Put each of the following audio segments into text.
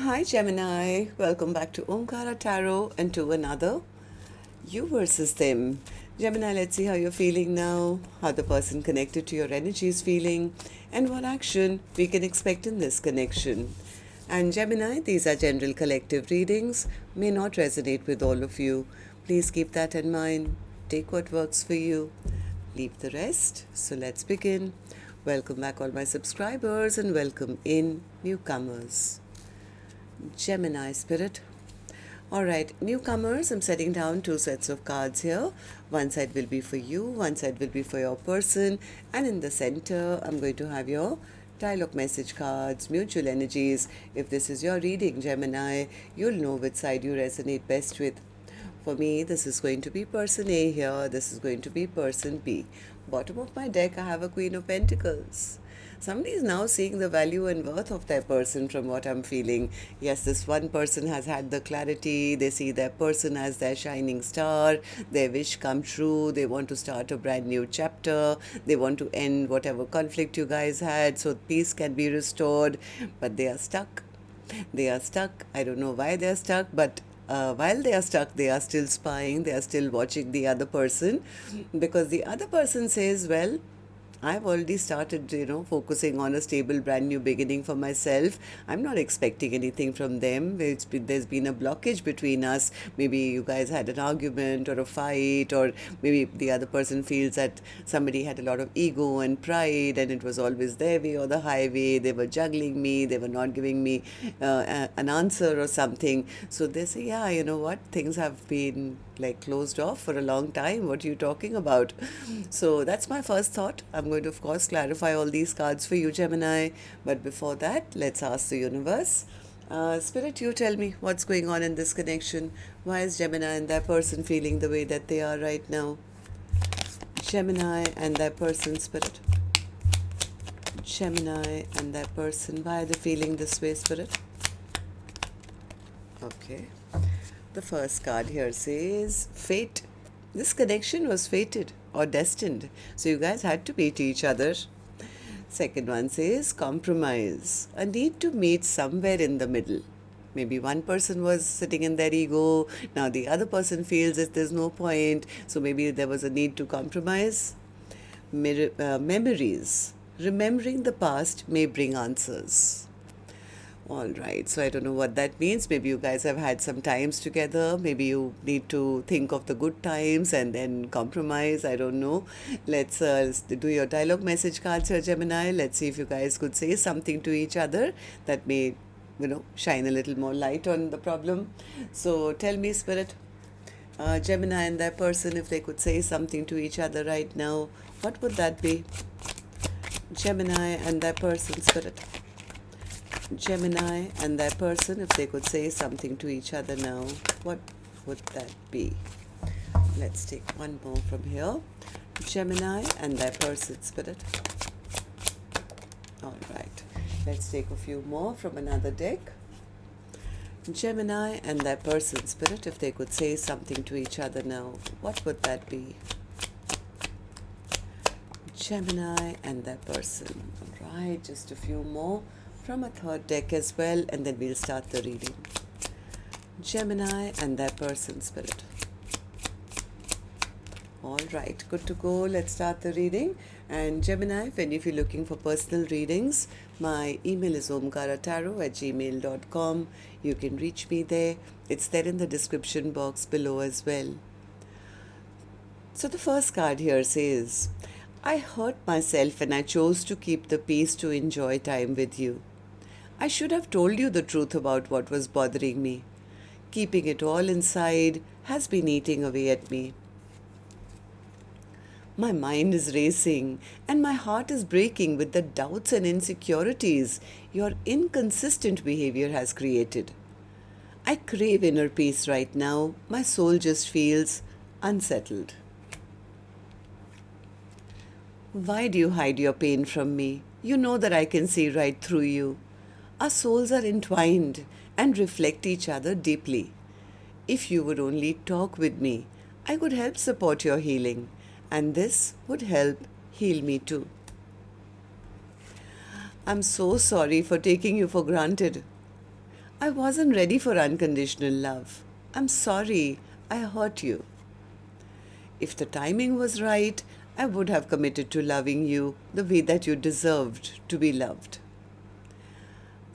Hi Gemini, welcome back to Omkaratarot and to another you versus them. Gemini, let's see how you're feeling now, how the person connected to your energy is feeling, and what action we can expect in this connection. And Gemini, these are general collective readings, may not resonate with all of you. Please keep that in mind. Take what works for you, leave the rest. So let's begin. Welcome back, all my subscribers, and welcome in newcomers. Gemini spirit. Alright, newcomers, I'm setting down two sets of cards here. One side will be for you, one side will be for your person, and in the center, I'm going to have your dialogue message cards, mutual energies. If this is your reading, Gemini, you'll know which side you resonate best with. For me, this is going to be person A here, this is going to be person B. Bottom of my deck, I have a Queen of Pentacles. Somebody is now seeing the value and worth of their person from what I'm feeling. Yes, this one person has had the clarity. They see their person as their shining star. Their wish come true. They want to start a brand new chapter. They want to end whatever conflict you guys had so peace can be restored. But they are stuck. They are stuck. I don't know why they are stuck, but while they are stuck, they are still spying. They are still watching the other person because the other person says, well, I've already started, focusing on a stable, brand new beginning for myself. I'm not expecting anything from them. There's been a blockage between us. Maybe you guys had an argument or a fight, or maybe the other person feels that somebody had a lot of ego and pride and it was always their way or the highway. They were juggling me. They were not giving me an answer or something. So they say, yeah, you know what? Things have been like closed off for a long time. What are you talking about? So that's my first thought. I'm going to, of course, clarify all these cards for you, Gemini. But before that, let's ask the universe. Spirit, you tell me what's going on in this connection. Why is Gemini and that person feeling the way that they are right now? Gemini and that person, Spirit. Gemini and that person, why are they feeling this way, Spirit? Okay. The first card here says fate. This connection was fated or destined. So you guys had to meet each other. Second one says compromise. A need to meet somewhere in the middle. Maybe one person was sitting in their ego. Now the other person feels that there's no point. So maybe there was a need to compromise. Memories. Remembering the past may bring answers. All right, so I don't know what that means. Maybe you guys have had some times together. Maybe you need to think of the good times and then compromise. I don't know. Let's do your dialogue message cards here, Gemini. Let's see if you guys could say something to each other that may, shine a little more light on the problem. So tell me, Spirit, Gemini and that person, if they could say something to each other right now, what would that be? Gemini and that person, Spirit. Gemini and that person, if they could say something to each other now, what would that be? Let's take one more from here. Gemini and that person, Spirit. All right. Let's take a few more from another deck. Gemini and that person, Spirit, if they could say something to each other now, what would that be? Gemini and that person. All right, just a few more from a third deck as well, and then we'll start the reading. Gemini and that person, Spirit. All right, good to go. Let's start the reading. And Gemini, if you're looking for personal readings, my email is omkaratarot@gmail.com. You can reach me there. It's there in the description box below as well. So the first card here says, I hurt myself and I chose to keep the peace to enjoy time with you. I should have told you the truth about what was bothering me. Keeping it all inside has been eating away at me. My mind is racing and my heart is breaking with the doubts and insecurities your inconsistent behavior has created. I crave inner peace right now. My soul just feels unsettled. Why do you hide your pain from me? You know that I can see right through you. Our souls are entwined and reflect each other deeply. If you would only talk with me, I could help support your healing, and this would help heal me too. I'm so sorry for taking you for granted. I wasn't ready for unconditional love. I'm sorry, I hurt you. If the timing was right, I would have committed to loving you the way that you deserved to be loved.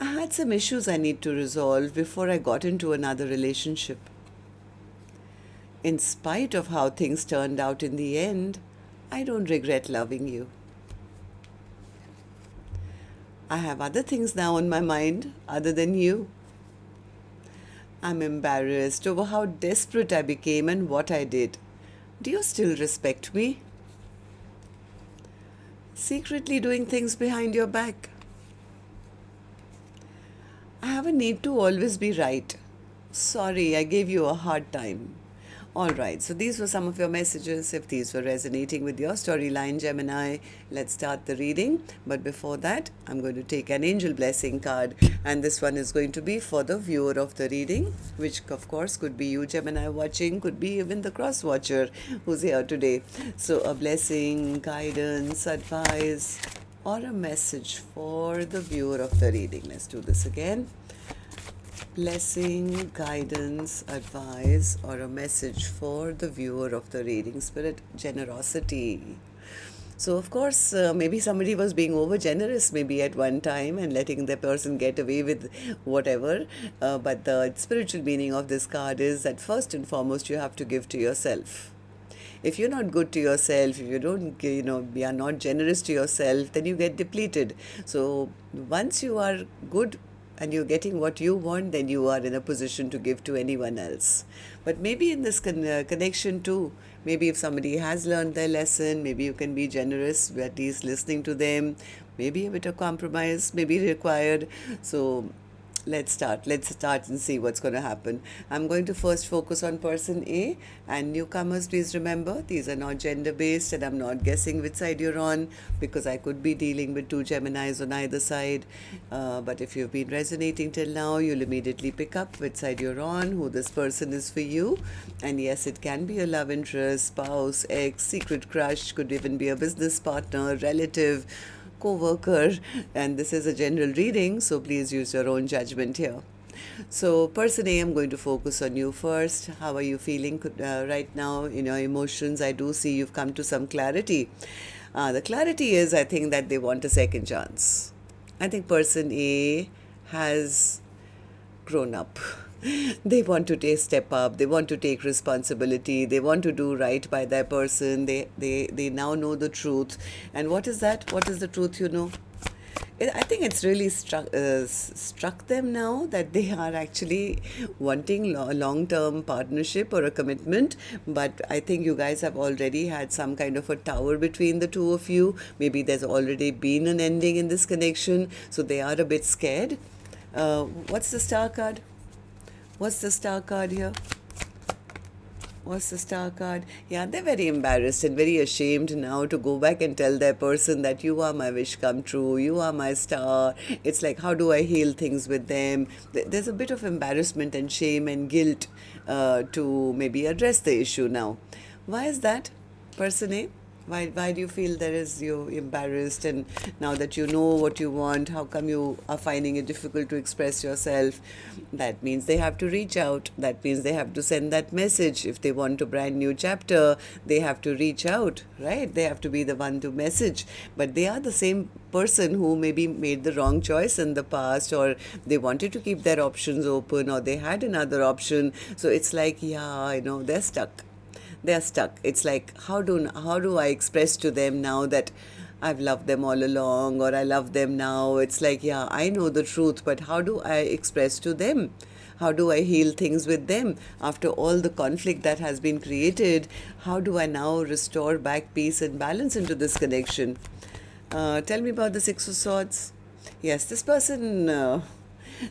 I had some issues I need to resolve before I got into another relationship. In spite of how things turned out in the end, I don't regret loving you. I have other things now on my mind other than you. I'm embarrassed over how desperate I became and what I did. Do you still respect me? Secretly doing things behind your back. I have a need to always be right. Sorry, I gave you a hard time. Alright, so these were some of your messages. If these were resonating with your storyline, Gemini, let's start the reading. But before that, I'm going to take an angel blessing card. And this one is going to be for the viewer of the reading, which of course could be you, Gemini, watching, could be even the cross watcher who's here today. So a blessing, guidance, advice, or a message for the viewer of the reading. Let's do this again. Blessing, guidance, advice, or a message for the viewer of the reading. Spirit, generosity. So, of course, maybe somebody was being over generous maybe at one time and letting the person get away with whatever. But the spiritual meaning of this card is that first and foremost, you have to give to yourself. If you're not good to yourself, if you don't, you are not generous to yourself, then you get depleted. So, once you are good and you're getting what you want, then you are in a position to give to anyone else. But maybe in this connection too, maybe if somebody has learned their lesson, maybe you can be generous, at least listening to them. Maybe a bit of compromise may be required. So let's start and see what's going to happen. I'm going to first focus on person A, and newcomers, please remember these are not gender based, and I'm not guessing which side you're on, because I could be dealing with two Geminis on either side. But if you've been resonating till now, you'll immediately pick up which side you're on, who this person is for you. And yes, it can be a love interest, spouse, ex, secret crush, could even be a business partner, relative, co-worker, and this is a general reading, so please use your own judgment here. So person A, I'm going to focus on you first. How are you feeling right now in your emotions? I do see you've come to some clarity. The clarity is, I think, that they want a second chance. I think person A has grown up. They want to step up, they want to take responsibility, they want to do right by their person, they now know the truth. And what is that? What is the truth, I think it's really struck them now that they are actually wanting a long-term partnership or a commitment. But I think you guys have already had some kind of a tower between the two of you. Maybe there's already been an ending in this connection, so they are a bit scared. What's the star card? What's the star card here? What's the star card? Yeah, they're very embarrassed and very ashamed now to go back and tell their person that you are my wish come true, you are my star. It's like, how do I heal things with them? There's a bit of embarrassment and shame and guilt to maybe address the issue now. Why is that, person A? Why do you feel you're embarrassed, and now that you know what you want, how come you are finding it difficult to express yourself? That means they have to reach out. That means they have to send that message. If they want a brand new chapter, they have to reach out, right? They have to be the one to message. But they are the same person who maybe made the wrong choice in the past, or they wanted to keep their options open, or they had another option. So it's like, they're stuck. They're stuck. It's like, how do I express to them now that I've loved them all along, or I love them now? It's like, I know the truth, but how do I express to them? How do I heal things with them? After all the conflict that has been created, how do I now restore back peace and balance into this connection? Tell me about the Six of Swords. Yes, this person...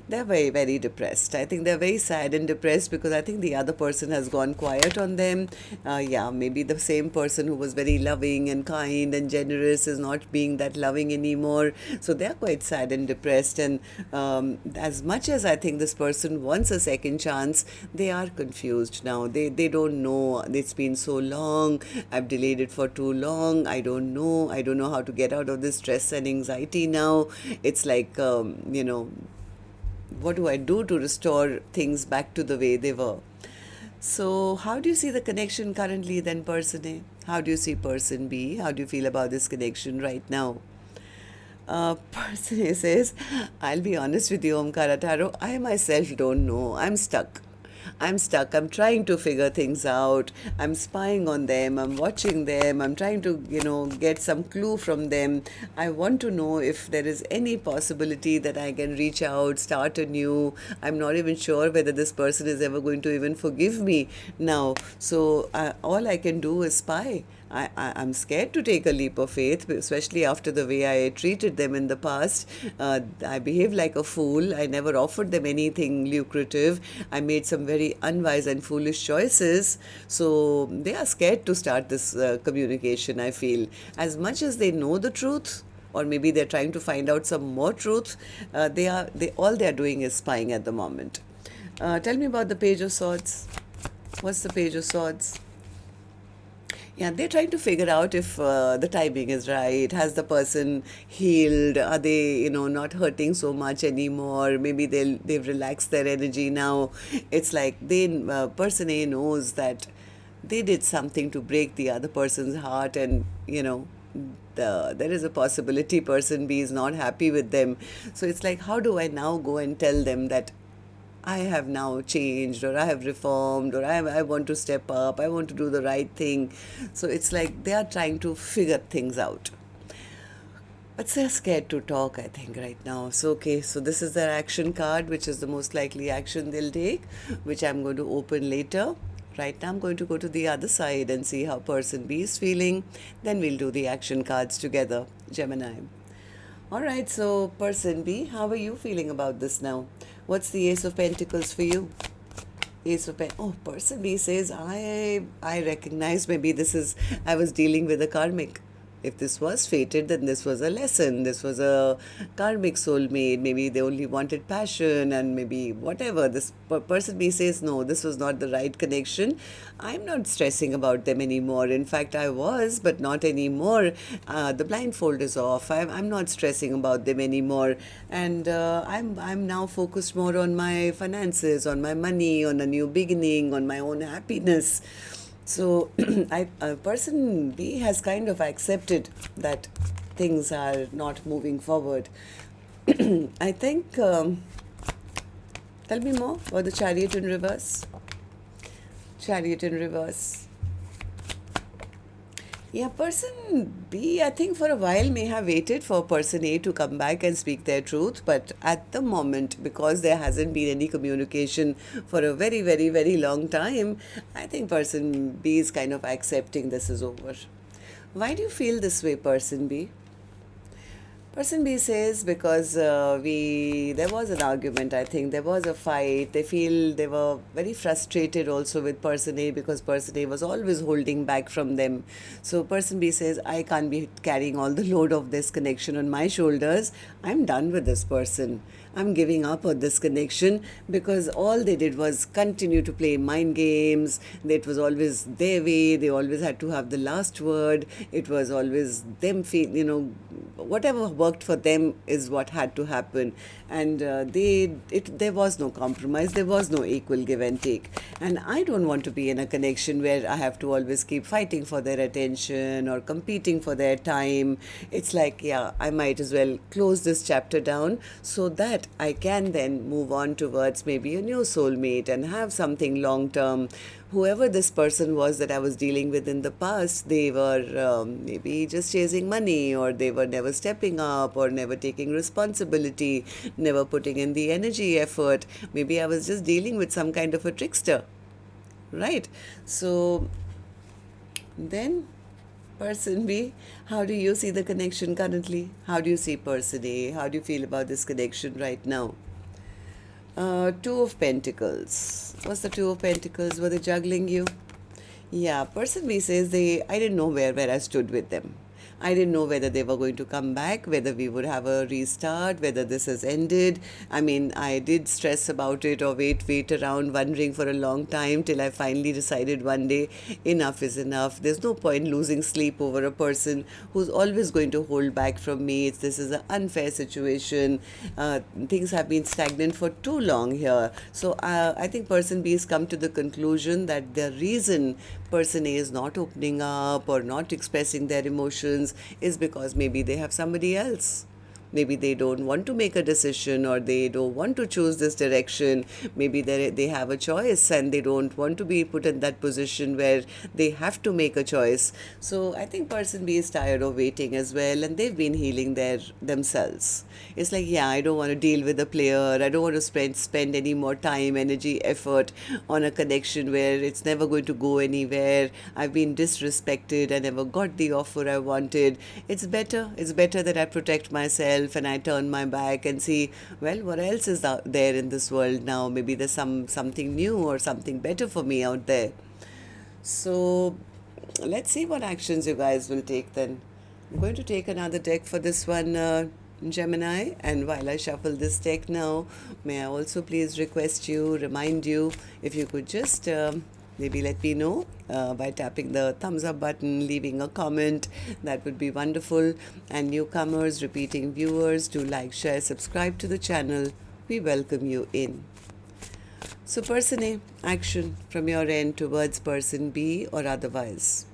they're very, very depressed. I think they're very sad and depressed because I think the other person has gone quiet on them. Maybe the same person who was very loving and kind and generous is not being that loving anymore. So they're quite sad and depressed. And as much as I think this person wants a second chance, they are confused now. They don't know. It's been so long. I've delayed it for too long. I don't know. I don't know how to get out of this stress and anxiety now. It's like, what do I do to restore things back to the way they were? So how do you see the connection currently then, person A? How do you see person B? How do you feel about this connection right now? Person A says, I'll be honest with you, Omkaratarot, I myself don't know. I'm stuck. I'm stuck. I'm trying to figure things out. I'm spying on them. I'm watching them. I'm trying to, get some clue from them. I want to know if there is any possibility that I can reach out, start anew. I'm not even sure whether this person is ever going to even forgive me now. So all I can do is spy. I'm scared to take a leap of faith, especially after the way I treated them in the past. I behaved like a fool. I never offered them anything lucrative. I made some very unwise and foolish choices. So they are scared to start this communication, I feel. As much as they know the truth, or maybe they're trying to find out some more truth, all they're doing is spying at the moment. Tell me about the Page of Swords. What's the Page of Swords? Yeah, they're trying to figure out if the timing is right. Has the person healed? Are they, not hurting so much anymore? Maybe they've relaxed their energy now. It's like person A knows that they did something to break the other person's heart, and there is a possibility person B is not happy with them. So it's like, how do I now go and tell them that I have now changed, or I have reformed, or I want to step up, I want to do the right thing. So it's like they are trying to figure things out. But they're scared to talk, I think, right now. So, okay, so this is their action card, which is the most likely action they'll take, which I'm going to open later. Right now, I'm going to go to the other side and see how person B is feeling. Then we'll do the action cards together, Gemini. All right, so person B, how are you feeling about this now? What's the Ace of Pentacles for you? Ace of Pentacles. Oh, person B says, I recognize maybe I was dealing with a karmic. If this was fated, then this was a lesson. This was a karmic soulmate. Maybe they only wanted passion, and maybe whatever. This person B says, no, this was not the right connection. I'm not stressing about them anymore. In fact, I was, but not anymore. The blindfold is off. I'm not stressing about them anymore. And I'm now focused more on my finances, on my money, on a new beginning, on my own happiness. So person B has kind of accepted that things are not moving forward. I think, tell me more about the Chariot in reverse. Chariot in reverse. Yeah, person B, I think for a while may have waited for person A to come back and speak their truth. But at the moment, because there hasn't been any communication for a very, very, very long time, I think person B is kind of accepting this is over. Why do you feel this way, person B? Person B says because there was an argument, I think. There was a fight. They feel they were very frustrated also with person A because person A was always holding back from them. So person B says, I can't be carrying all the load of this connection on my shoulders. I'm done with this person. I'm giving up on this connection because all they did was continue to play mind games. It was always their way. They always had to have the last word. It was always them feel, whatever worked for them is what had to happen. And there was no compromise. There was no equal give and take. And I don't want to be in a connection where I have to always keep fighting for their attention or competing for their time. It's like, yeah, I might as well close this chapter down so that I can then move on towards maybe a new soulmate and have something long term. Whoever this person was that I was dealing with in the past, they were maybe just chasing money, or they were never stepping up, or never taking responsibility, never putting in the energy, effort. Maybe I was just dealing with some kind of a trickster, right? So then person B, how do you see the connection currently? How do you see person A? How do you feel about this connection right now? Two of Pentacles. What's the Two of Pentacles? Were they juggling you? Yeah, person B says I didn't know where I stood with them. I didn't know whether they were going to come back, whether we would have a restart, whether this has ended. I mean, I did stress about it or wait around wondering for a long time till I finally decided one day enough is enough. There's no point losing sleep over a person who's always going to hold back from me. This is an unfair situation. Things have been stagnant for too long here. So I think person B has come to the conclusion that the reason person A is not opening up or not expressing their emotions is because maybe they have somebody else. Maybe they don't want to make a decision, or they don't want to choose this direction. Maybe they have a choice and they don't want to be put in that position where they have to make a choice. So I think person B is tired of waiting as well, and they've been healing themselves. It's like, yeah, I don't want to deal with a player. I don't want to spend any more time, energy, effort on a connection where it's never going to go anywhere. I've been disrespected. I never got the offer I wanted. It's better that I protect myself and I turn my back and see, well, what else is out there in this world now? Maybe there's something new or something better for me out there. So let's see what actions you guys will take then. I'm going to take another deck for this one, Gemini, and while I shuffle this deck now, may I also please remind you, if you could just maybe let me know by tapping the thumbs up button, leaving a comment. That would be wonderful. And newcomers, repeating viewers, do like, share, subscribe to the channel. We welcome you in. So person A, action from your end towards person B or otherwise.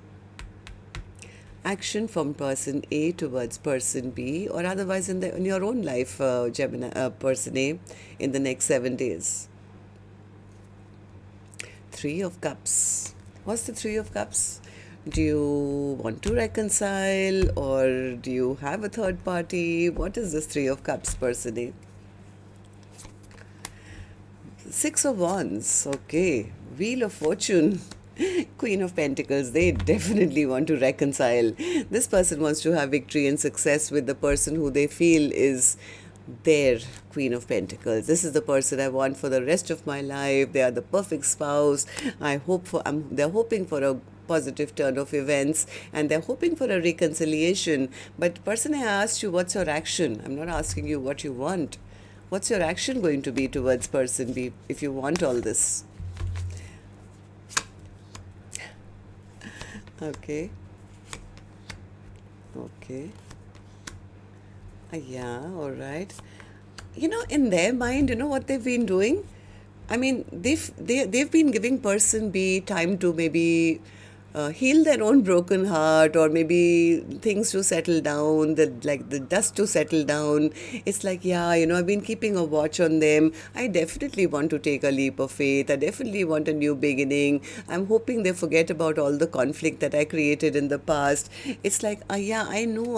Action from person A towards person B or otherwise in your own life, Gemini, person A, in the next 7 days. Three of Cups. What's the Three of Cups? Do you want to reconcile, or do you have a third party? What is this Three of Cups, person A? Six of Wands. Okay. Wheel of Fortune. Queen of Pentacles. They definitely want to reconcile. This person wants to have victory and success with the person who they feel is their Queen of Pentacles. This is the person I want for the rest of my life. They are the perfect spouse. They're hoping for a positive turn of events, and they're hoping for a reconciliation. But person, I asked you, what's your action? I'm not asking you what you want. What's your action going to be towards person B if you want all this? Okay. Yeah, all right. In their mind, what they've been doing? I mean, they've been giving person B time to maybe heal their own broken heart, or maybe things to settle down, the dust to settle down. It's like, yeah, I've been keeping a watch on them. I definitely want to take a leap of faith. I definitely want a new beginning. I'm hoping they forget about all the conflict that I created in the past. It's like, yeah, I know.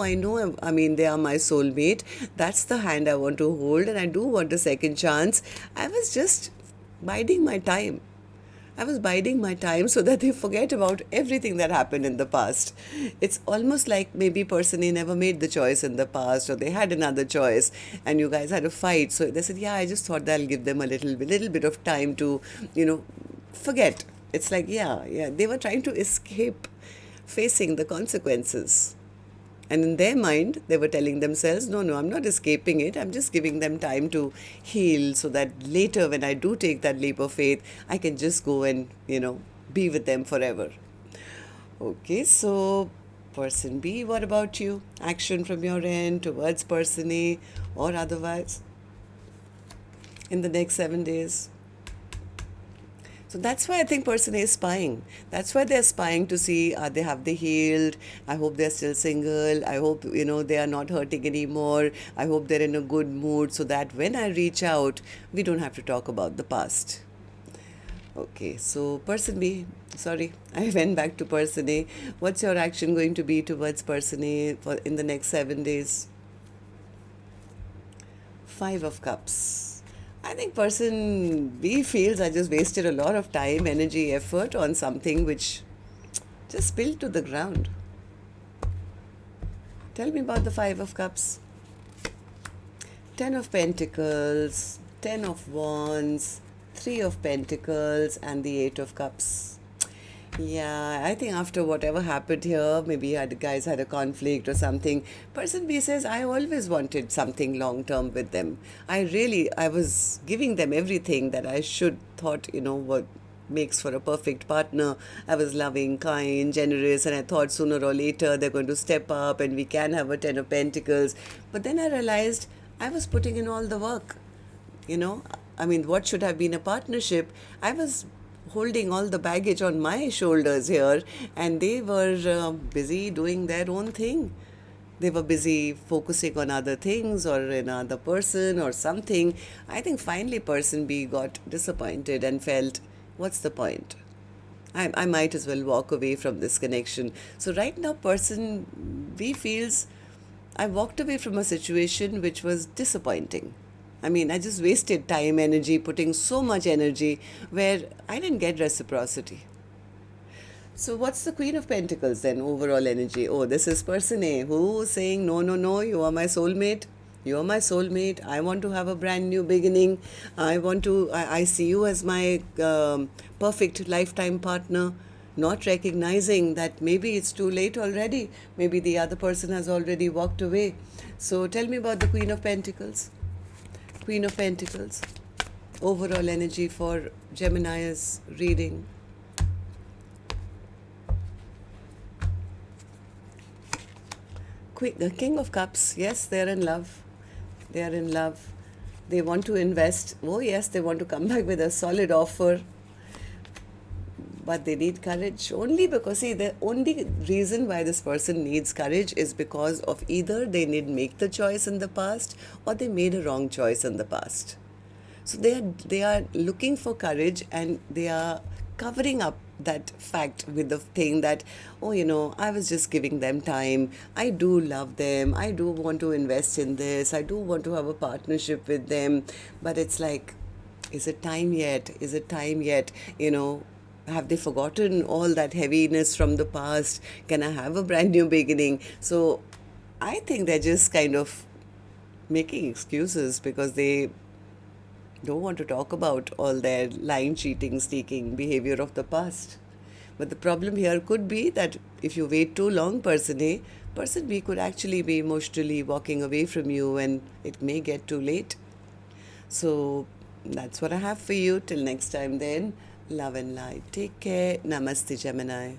I mean, they are my soulmate. That's the hand I want to hold, and I do want a second chance. I was just biding my time. So that they forget about everything that happened in the past. It's almost like maybe person A never made the choice in the past, or they had another choice and you guys had a fight. So they said, yeah, I just thought that I'll give them a little bit of time to, forget. It's like, yeah, they were trying to escape facing the consequences. And in their mind, they were telling themselves, no, I'm not escaping it. I'm just giving them time to heal so that later when I do take that leap of faith, I can just go and, be with them forever. Okay, so person B, what about you? Action from your end towards person A or otherwise in the next 7 days. So that's why I think person A is spying. That's why they're spying to see, have they healed? I hope they're still single. I hope, they are not hurting anymore. I hope they're in a good mood so that when I reach out, we don't have to talk about the past. Okay, so person B, sorry, I went back to person A. What's your action going to be towards person A in the next 7 days? Five of Cups. I think person B feels I just wasted a lot of time, energy, effort on something which just spilled to the ground. Tell me about the Five of Cups. 10 of Pentacles, 10 of Wands, 3 of Pentacles, and the 8 of Cups. Yeah, I think after whatever happened here, maybe guys had a conflict or something. Person B says, I always wanted something long term with them. I was giving them everything that I should thought, what makes for a perfect partner. I was loving, kind, generous, and I thought sooner or later they're going to step up and we can have a Ten of Pentacles. But then I realized I was putting in all the work. you know I mean, what should have been a partnership, I was holding all the baggage on my shoulders here, and they were busy doing their own thing. They were busy focusing on other things or another person or something. I think finally person B got disappointed and felt, what's the point? I might as well walk away from this connection. So right now person B feels, I walked away from a situation which was disappointing. I mean, I just wasted time, energy, putting so much energy where I didn't get reciprocity. So, what's the Queen of Pentacles then, overall energy? Oh, this is person A who's saying, no, no, no, you are my soulmate. You are my soulmate. I want to have a brand new beginning. I see you as my perfect lifetime partner. Not recognizing that maybe it's too late already. Maybe the other person has already walked away. So, tell me about the Queen of Pentacles. Queen of Pentacles. Overall energy for Gemini's reading. The King of Cups. Yes, they're in love. They are in love. They want to invest. Oh, yes, they want to come back with a solid offer. But they need courage only because, see, the only reason why this person needs courage is because of either they did make the choice in the past or they made a wrong choice in the past. So they are looking for courage, and they are covering up that fact with the thing that, oh, I was just giving them time. I do love them. I do want to invest in this. I do want to have a partnership with them. But it's like, is it time yet? Is it time yet? Have they forgotten all that heaviness from the past? Can I have a brand new beginning? So I think they're just kind of making excuses because they don't want to talk about all their lying, cheating, sneaking behavior of the past. But the problem here could be that if you wait too long, person A, person B could actually be emotionally walking away from you, and it may get too late. So that's what I have for you. Till next time, then, love and light. Take care. Namaste, Gemini.